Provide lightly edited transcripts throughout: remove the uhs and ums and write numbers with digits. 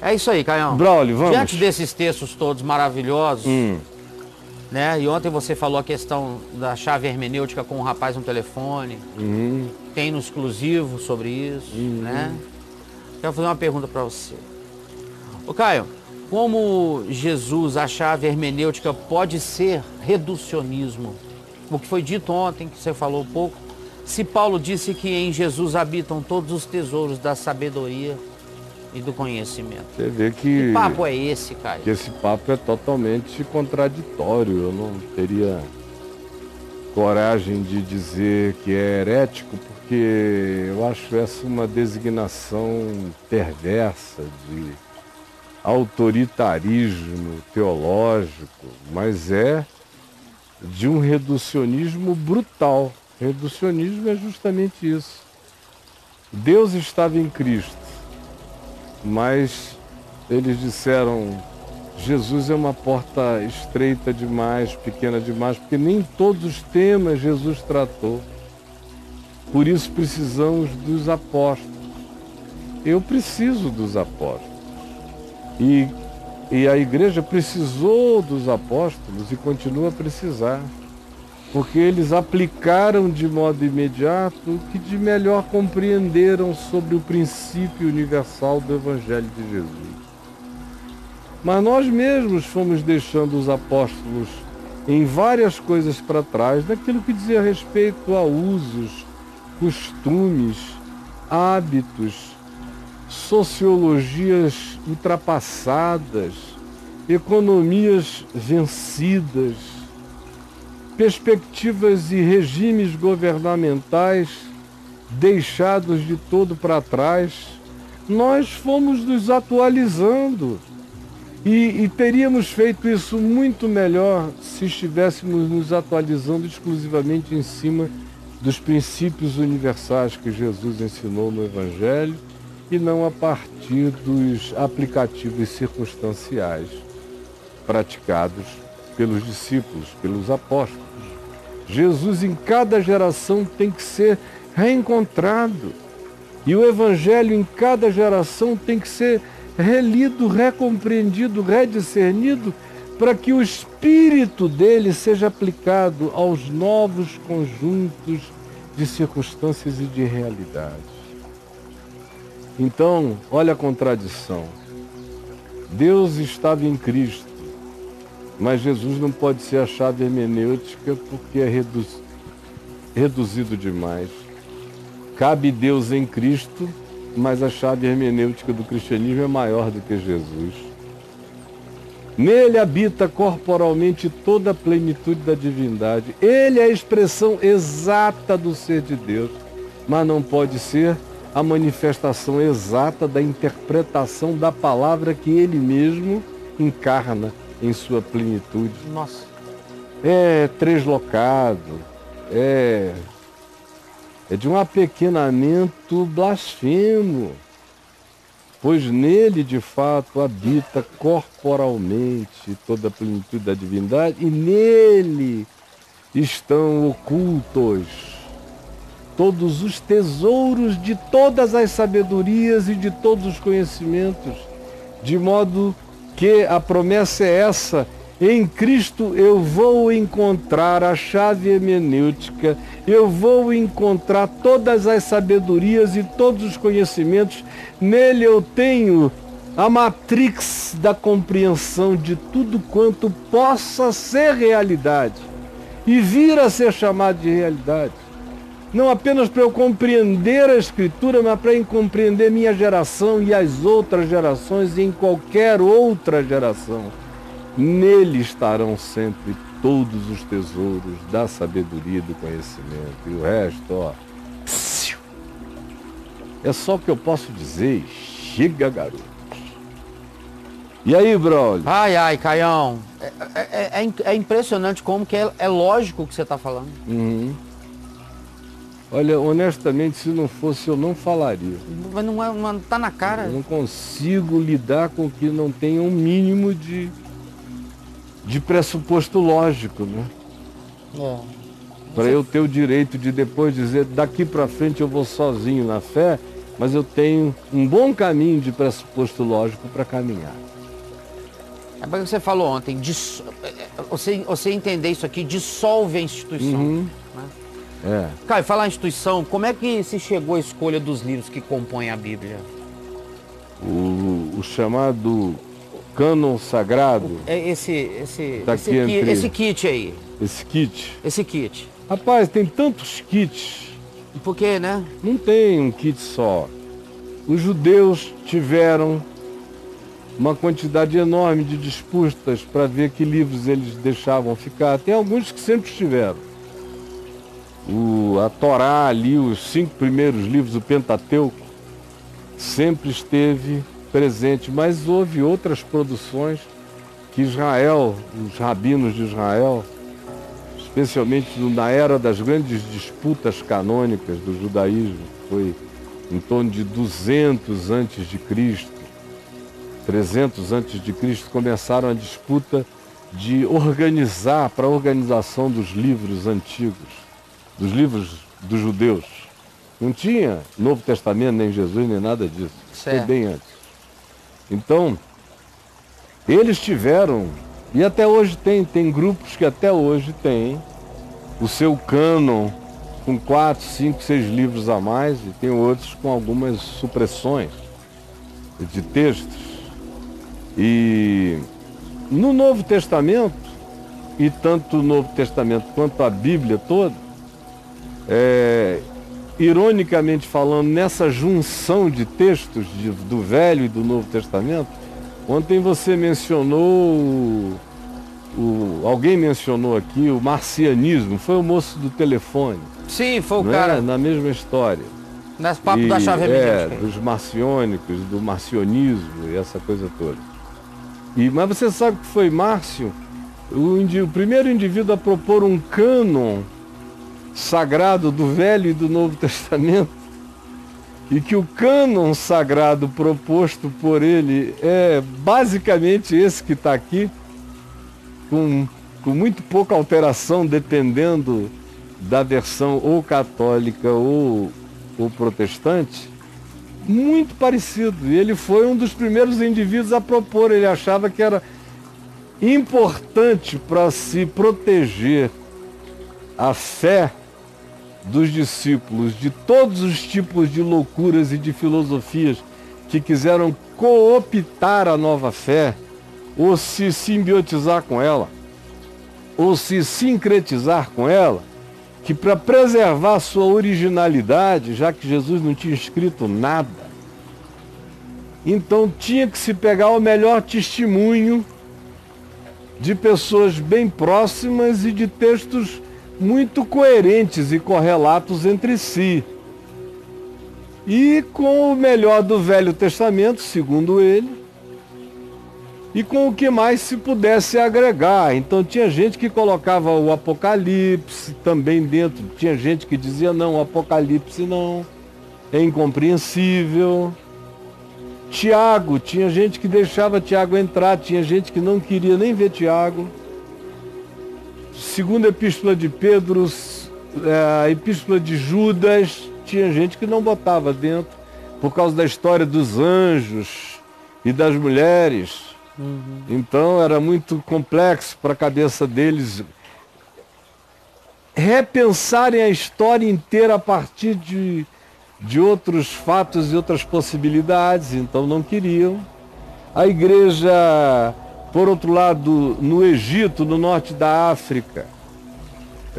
É isso aí, Caião. Braulio, vamos. Diante desses textos todos maravilhosos, né? E ontem você falou a questão da chave hermenêutica com o rapaz no telefone. Tem no exclusivo sobre isso, né? Quero fazer uma pergunta para você. Ô Caio, como Jesus, a chave hermenêutica pode ser reducionismo? O que foi dito ontem, que você falou um pouco. Se Paulo disse que em Jesus habitam todos os tesouros da sabedoria e do conhecimento. Você vê que papo é esse, Caio? Que esse papo é totalmente contraditório. Eu não teria coragem de dizer que é herético, porque eu acho essa uma designação perversa de autoritarismo teológico, mas é de um reducionismo brutal. Reducionismo é justamente isso. Deus estava em Cristo, mas eles disseram, Jesus é uma porta estreita demais, pequena demais, porque nem todos os temas Jesus tratou. Por isso precisamos dos apóstolos. Eu preciso dos apóstolos. E a igreja precisou dos apóstolos e continua a precisar. Porque eles aplicaram de modo imediato o que de melhor compreenderam sobre o princípio universal do Evangelho de Jesus. Mas nós mesmos fomos deixando os apóstolos em várias coisas para trás, daquilo que dizia respeito a usos, costumes, hábitos, sociologias ultrapassadas, economias vencidas, perspectivas e regimes governamentais deixados de todo para trás. Nós fomos nos atualizando e teríamos feito isso muito melhor se estivéssemos nos atualizando exclusivamente em cima dos princípios universais que Jesus ensinou no Evangelho e não a partir dos aplicativos circunstanciais praticados pelos discípulos, pelos apóstolos. Jesus em cada geração tem que ser reencontrado. E o Evangelho em cada geração tem que ser relido, recompreendido, rediscernido, para que o espírito dele seja aplicado aos novos conjuntos de circunstâncias e de realidades. Então, olha a contradição. Deus estava em Cristo, mas Jesus não pode ser a chave hermenêutica porque é reduzido demais. Cabe Deus em Cristo, mas a chave hermenêutica do cristianismo é maior do que Jesus. Nele habita corporalmente toda a plenitude da divindade. Ele é a expressão exata do ser de Deus, mas não pode ser a manifestação exata da interpretação da palavra que ele mesmo encarna em sua plenitude. Nossa. É treslocado, é de um apequenamento blasfemo, pois nele de fato habita corporalmente toda a plenitude da divindade e nele estão ocultos todos os tesouros de todas as sabedorias e de todos os conhecimentos, de modo que a promessa é essa: em Cristo eu vou encontrar a chave hermenêutica, eu vou encontrar todas as sabedorias e todos os conhecimentos, nele eu tenho a matrix da compreensão de tudo quanto possa ser realidade e vir a ser chamado de realidade. Não apenas para eu compreender a Escritura, mas para eu compreender minha geração e as outras gerações e em qualquer outra geração. Nele estarão sempre todos os tesouros da sabedoria e do conhecimento. E o resto, ó, é só o que eu posso dizer. Chega, garotos. E aí, Braulio? Ai, ai, Caião. É impressionante como que é lógico o que você está falando. Olha, honestamente, se não fosse, eu não falaria. Mas não tá na cara. Eu não consigo lidar com que não tenha um mínimo de pressuposto lógico, né? Para eu ter o direito de depois dizer, daqui para frente eu vou sozinho na fé, mas eu tenho um bom caminho de pressuposto lógico para caminhar. É porque você falou ontem, você entender isso aqui dissolve a instituição. Uhum. Né? Caio, falar em instituição, como é que se chegou à escolha dos livros que compõem a Bíblia? O chamado cânon sagrado. Esse kit aí. Esse kit. Esse kit. Rapaz, tem tantos kits. Por quê, né? Não tem um kit só. Os judeus tiveram uma quantidade enorme de disputas para ver que livros eles deixavam ficar. Tem alguns que sempre estiveram. A Torá ali, os 5 primeiros livros, o Pentateuco, sempre esteve presente, mas houve outras produções que Israel, os rabinos de Israel, especialmente na era das grandes disputas canônicas do judaísmo, foi em torno de 200 antes de Cristo, 300 antes de Cristo, começaram a disputa de organizar, para a organização dos livros antigos, dos livros dos judeus. Não tinha Novo Testamento, nem Jesus, nem nada disso. Certo. Foi bem antes. Então, eles tiveram, e até hoje tem grupos que até hoje têm o seu cânon com 4, 5, 6 livros a mais, e tem outros com algumas supressões de textos. E no Novo Testamento, e tanto o Novo Testamento quanto a Bíblia toda, ironicamente falando, nessa junção de textos do Velho e do Novo Testamento, ontem você mencionou, alguém mencionou aqui o marcianismo, foi o moço do telefone. Sim, foi o cara. Na mesma história. Nesse papo da chave hermenêutica. Dos marciônicos, do marcionismo e essa coisa toda. Mas você sabe que foi Márcio o primeiro indivíduo a propor um cânon sagrado do Velho e do Novo Testamento, e que o cânon sagrado proposto por ele é basicamente esse que está aqui, com muito pouca alteração, dependendo da versão ou católica ou protestante, muito parecido. E ele foi um dos primeiros indivíduos a propor. Ele achava que era importante para se proteger a fé dos discípulos de todos os tipos de loucuras e de filosofias que quiseram cooptar a nova fé, ou se simbiotizar com ela, ou se sincretizar com ela, que para preservar sua originalidade, já que Jesus não tinha escrito nada, então tinha que se pegar o melhor testemunho de pessoas bem próximas e de textos muito coerentes e correlatos entre si. E com o melhor do Velho Testamento, segundo ele, e com o que mais se pudesse agregar. Então tinha gente que colocava o Apocalipse também dentro, tinha gente que dizia não, o Apocalipse não, é incompreensível. Tiago, tinha gente que deixava Tiago entrar, tinha gente que não queria nem ver Tiago. Segunda Epístola de Pedro, a Epístola de Judas, tinha gente que não botava dentro, por causa da história dos anjos e das mulheres. Então era muito complexo para a cabeça deles repensarem a história inteira a partir de outros fatos e outras possibilidades, então não queriam. A igreja, por outro lado, no Egito, no norte da África,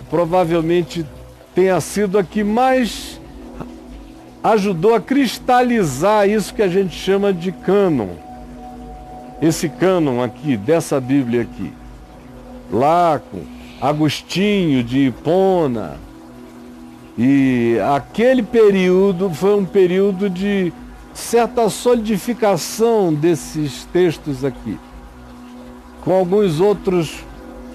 provavelmente tenha sido a que mais ajudou a cristalizar isso que a gente chama de cânon. Esse cânon aqui, dessa Bíblia aqui, lá com Agostinho de Hipona, e aquele período foi um período de certa solidificação desses textos aqui, com alguns outros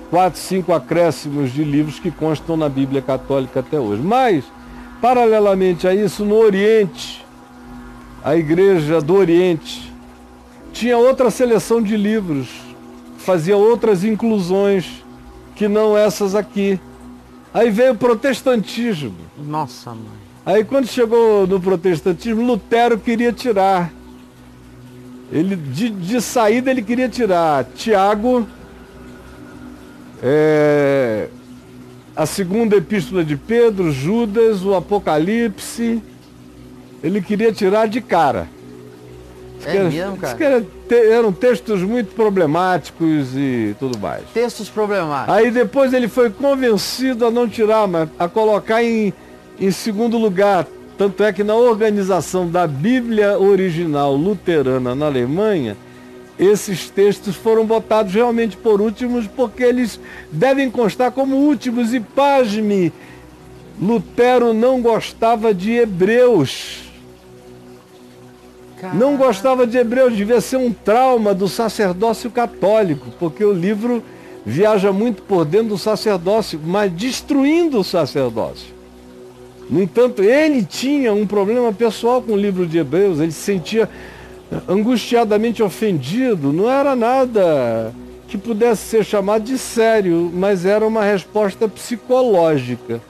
4, 5 acréscimos de livros que constam na Bíblia Católica até hoje. Mas, paralelamente a isso, no Oriente, a Igreja do Oriente tinha outra seleção de livros, fazia outras inclusões que não essas aqui. Aí veio o protestantismo. Nossa, mãe. Aí quando chegou no protestantismo, Lutero queria tirar. Ele, de saída ele queria tirar Tiago, a segunda epístola de Pedro, Judas, o Apocalipse. Ele queria tirar de cara. Mesmo, cara? Eram textos muito problemáticos e tudo mais. Textos problemáticos. Aí depois ele foi convencido a não tirar, mas a colocar em segundo lugar. Tanto é que na organização da Bíblia original luterana na Alemanha, esses textos foram botados realmente por últimos, porque eles devem constar como últimos. E pasme, Lutero não gostava de Hebreus. Não gostava de Hebreus, devia ser um trauma do sacerdócio católico, porque o livro viaja muito por dentro do sacerdócio, mas destruindo o sacerdócio. No entanto, ele tinha um problema pessoal com o livro de Hebreus, ele se sentia angustiadamente ofendido. Não era nada que pudesse ser chamado de sério, mas era uma resposta psicológica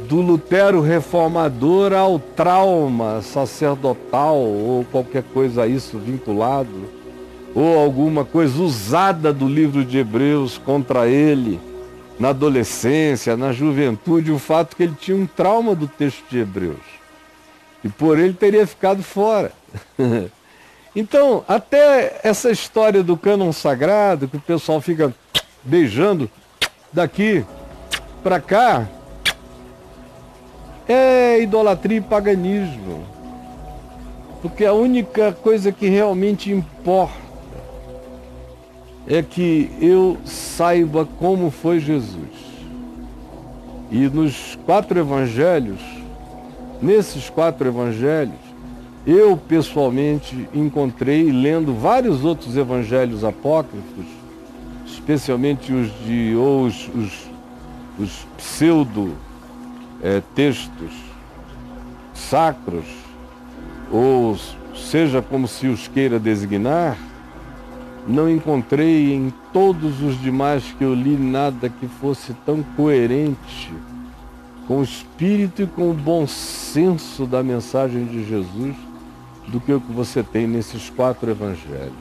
do Lutero reformador ao trauma sacerdotal ou qualquer coisa a isso vinculado, ou alguma coisa usada do livro de Hebreus contra ele na adolescência, na juventude, o fato que ele tinha um trauma do texto de Hebreus e por ele teria ficado fora. Então, até essa história do cânon sagrado, que o pessoal fica beijando daqui para cá, é idolatria e paganismo. Porque a única coisa que realmente importa é que eu saiba como foi Jesus. E nos 4 evangelhos, nesses 4 evangelhos, eu pessoalmente encontrei, lendo vários outros evangelhos apócrifos, especialmente os pseudo textos sacros, ou seja como se os queira designar, não encontrei em todos os demais que eu li nada que fosse tão coerente com o espírito e com o bom senso da mensagem de Jesus do que o que você tem nesses 4 evangelhos.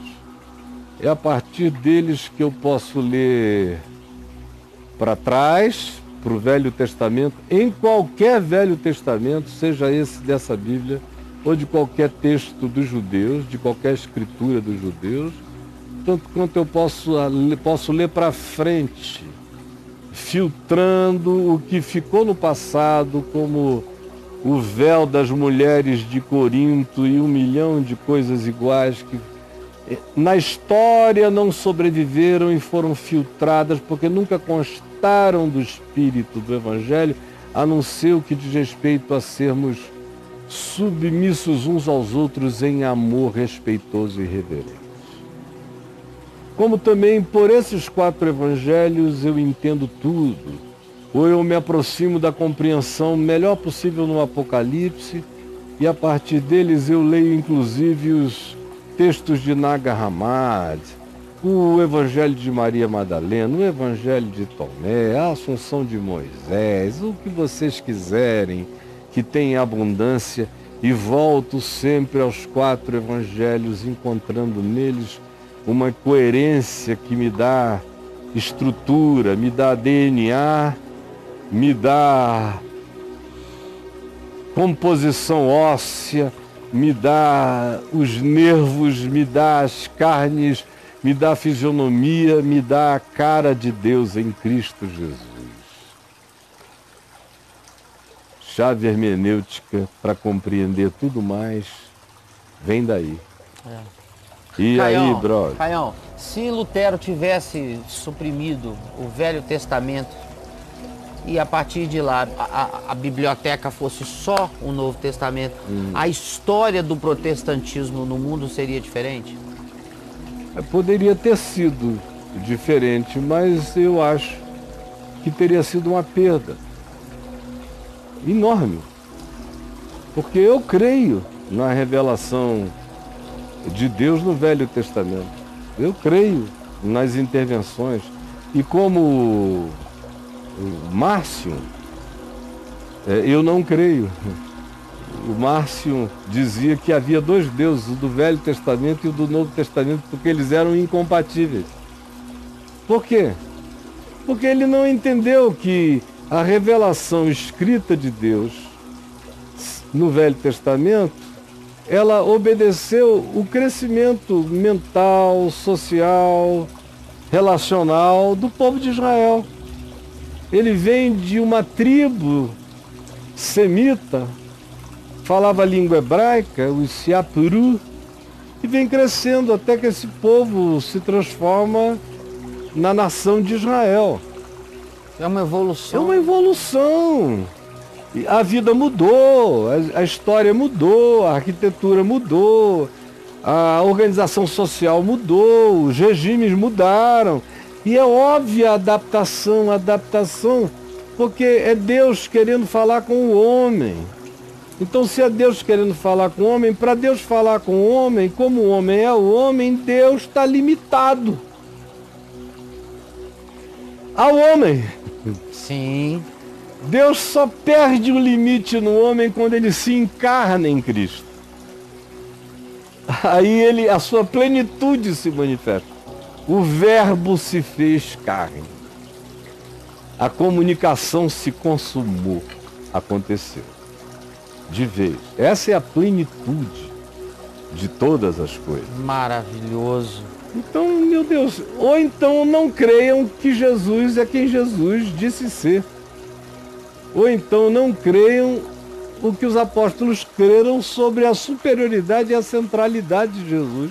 É a partir deles que eu posso ler para trás, para o Velho Testamento, em qualquer Velho Testamento, seja esse dessa Bíblia, ou de qualquer texto dos judeus, de qualquer escritura dos judeus, tanto quanto eu posso ler para frente, filtrando o que ficou no passado, como o véu das mulheres de Corinto e 1 milhão de coisas iguais que na história não sobreviveram e foram filtradas porque nunca constaram do espírito do Evangelho, a não ser o que diz respeito a sermos submissos uns aos outros em amor respeitoso e reverente. Como também por esses 4 evangelhos eu entendo tudo, ou eu me aproximo da compreensão melhor possível no Apocalipse, e a partir deles eu leio inclusive os textos de Nag Hammadi, o Evangelho de Maria Madalena, o Evangelho de Tomé, a Assunção de Moisés, o que vocês quiserem, que tem abundância, e volto sempre aos 4 evangelhos, encontrando neles uma coerência que me dá estrutura, me dá DNA, me dá composição óssea, me dá os nervos, me dá as carnes, me dá a fisionomia, me dá a cara de Deus em Cristo Jesus. Chave hermenêutica para compreender tudo mais vem daí. E Caião, aí, brother? Caião, se Lutero tivesse suprimido o Velho Testamento e a partir de lá a biblioteca fosse só o Novo Testamento, a história do protestantismo no mundo seria diferente? Poderia ter sido diferente, mas eu acho que teria sido uma perda enorme. Porque eu creio na revelação de Deus no Velho Testamento. Eu creio nas intervenções. E como o Márcio, Eu não creio. O Márcio dizia que havia dois deuses, o do Velho Testamento e o do Novo Testamento, porque eles eram incompatíveis. Por quê? Porque ele não entendeu que a revelação escrita de Deus no Velho Testamento, ela obedeceu o crescimento mental, social, relacional do povo de Israel. Ele vem de uma tribo semita, falava a língua hebraica, o Siapuru, e vem crescendo até que esse povo se transforma na nação de Israel. É uma evolução. É uma evolução. A vida mudou, a história mudou, a arquitetura mudou, a organização social mudou, os regimes mudaram. E é óbvia a adaptação, porque é Deus querendo falar com o homem. Então, se é Deus querendo falar com o homem, para Deus falar com o homem, como o homem é o homem, Deus está limitado ao homem. Sim. Deus só perde o limite no homem quando ele se encarna em Cristo. Aí a sua plenitude se manifesta. O Verbo se fez carne. A comunicação se consumou. Aconteceu. De vez. Essa é a plenitude de todas as coisas. Maravilhoso. Então, meu Deus, ou então não creiam que Jesus é quem Jesus disse ser. Ou então não creiam o que os apóstolos creram sobre a superioridade e a centralidade de Jesus.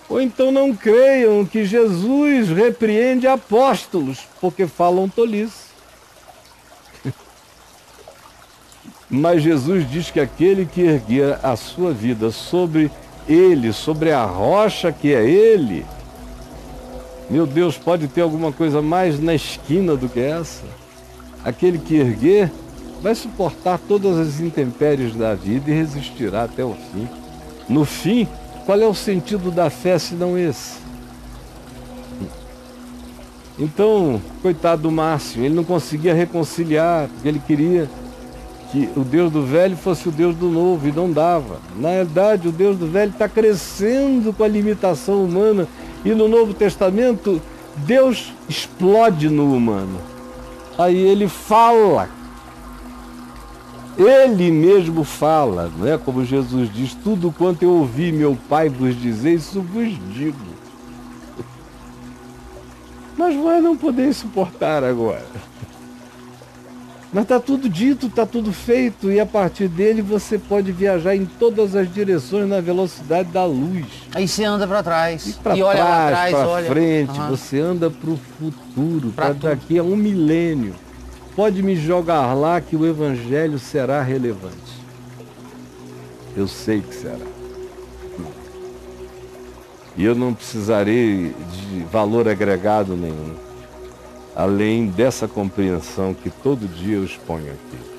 Ou então não creiam que Jesus repreende apóstolos, porque falam tolice. Mas Jesus diz que aquele que erguer a sua vida sobre ele, sobre a rocha que é ele, meu Deus, pode ter alguma coisa mais na esquina do que essa? Aquele que erguer vai suportar todas as intempéries da vida e resistirá até o fim. No fim, qual é o sentido da fé se não esse? Então, coitado do Márcio, ele não conseguia reconciliar, porque ele queria que o Deus do velho fosse o Deus do novo, e não dava. Na verdade, o Deus do velho está crescendo com a limitação humana, e no Novo Testamento, Deus explode no humano. Aí ele fala. Ele mesmo fala, não é? Como Jesus diz, tudo quanto eu ouvi meu Pai vos dizer, isso vos digo. Mas vai não poder suportar agora. Mas está tudo dito, está tudo feito, e a partir dele você pode viajar em todas as direções na velocidade da luz. Aí você anda para trás. E para olha trás, lá atrás, para olha. frente, você anda para o futuro, Pra para daqui a 1 milênio. Pode me jogar lá que o evangelho será relevante. Eu sei que será. E eu não precisarei de valor agregado nenhum, além dessa compreensão que todo dia eu exponho aqui.